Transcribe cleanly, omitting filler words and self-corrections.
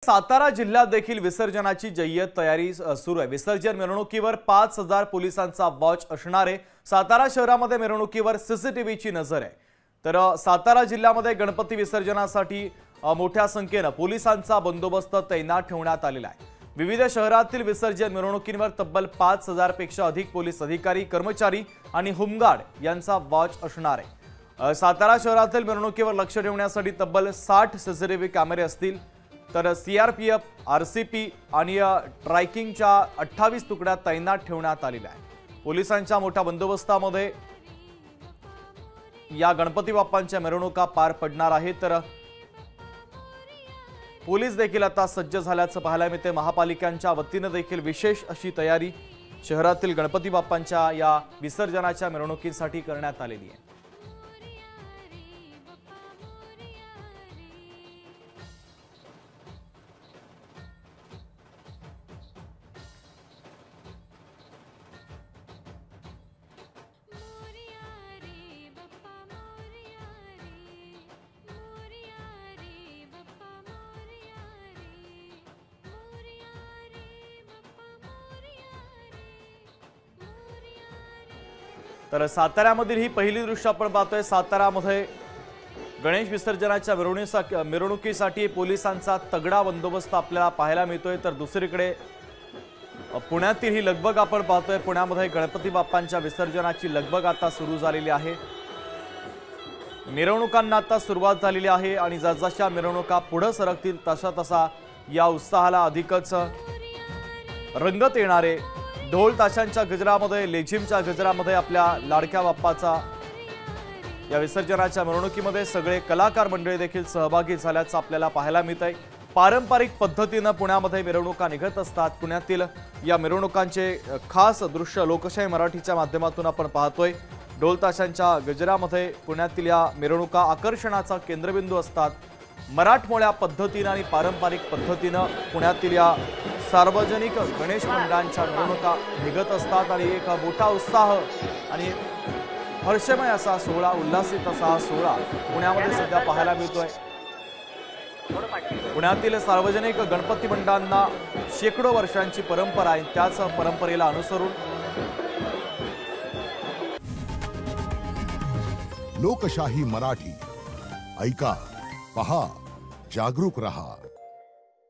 सातारा जिल्ह्यात देखील विसर्जनाची जय्यत तयारी सुरू आहे। विसर्जन मिरवणुकीवर 5000 पोलिसांचा वॉच असणार आहे। सातारा शहरामध्ये मिरवणुकीवर सीसीटीव्हीची नजर आहे। तर सातारा जिल्ह्यामध्ये गणपती विसर्जनासाठी मोठ्या संख्येने पोलिसांचा बंदोबस्त तैनात ठेवण्यात आलेला आहे। विविध शहरातील विसर्जन मिरवणुकींवर तब्बल 5000 पेक्षा अधिक पोलीस अधिकारी, कर्मचारी आणि होमगार्ड यांचा वॉच असणार आहे। सातारा शहरातील मिरवणुकीवर लक्ष ठेवण्यासाठी तब्बल 60 सीसीटीव्ही कॅमेरे असतील। तर सीआरपीएफ, आरसीपी आणि ट्रॅकिंगच्या 28 तुकड्या तैनात ठेवण्यात आलेल्या आहेत। पोलिसांच्या मोठ्या बंदोबस्तामध्ये या गणपती बाप्पांच्या मिरवणुका पार पडणार आहेत। तर पोलीस देखील आता सज्ज झाल्याचं पाहायला मिळते। महापालिकांच्या वतीने देखील विशेष अशी तयारी शहरातील गणपती बाप्पांच्या या विसर्जनाच्या मिरवणुकीसाठी करण्यात आलेली आहे। तर साताऱ्यामधील ही पहिली दृश्य आपण पाहतोय। साताऱ्यामध्ये गणेश विसर्जनाच्या मिरवणुकीसाठी पोलिसांचा तगडा बंदोबस्त आपल्याला पाहायला मिळतोय। तर दुसरीकडे पुण्यातील ही लगबग आपण पाहतोय। पुण्यामध्ये गणपती बाप्पांच्या विसर्जनाची लगबग आता सुरू झालेली आहे। मिरवणुकांना आता सुरुवात झालेली आहे आणि जसजशा मिरवणुका पुढे सरकतील तसा तसा या उत्साहाला अधिकच रंगत येणार आहे। ढोल ताशांच्या गजरामध्ये, लेझिमच्या गजरामध्ये आपल्या लाडक्या बाप्पाचा या विसर्जनाच्या मिरवणुकीमध्ये सगळे कलाकार मंडळी देखील सहभागी झाल्याचं आपल्याला पाहायला मिळतंय। पारंपरिक पद्धतीने पुण्यामध्ये मिरवणुका निघत असतात। पुण्यातील या मिरवणुकांचे खास दृश्य लोकशाही मराठीच्या माध्यमातून आपण पाहतोय। ढोल ताशांच्या गजरामध्ये पुण्यातील या मिरवणुका आकर्षणाचा केंद्रबिंदू असतात। मराठमोळ्या पद्धतीने आणि पारंपरिक पद्धतीने पुण्यातील या सार्वजनिक गणेश मंडळांच्या मिरवणुका निघत असतात आणि एक मोठा उत्साह आणि हर्षमय असा सोहळा, उल्हासित असा सोहळा पुण्यामध्ये सध्या पाहायला मिळतोय। पुण्यातील सार्वजनिक गणपती मंडळांना शेकडो वर्षांची परंपरा आहे। त्याच परंपरेला अनुसरून लोकशाही मराठी ऐका, पहा, जागरूक रहा।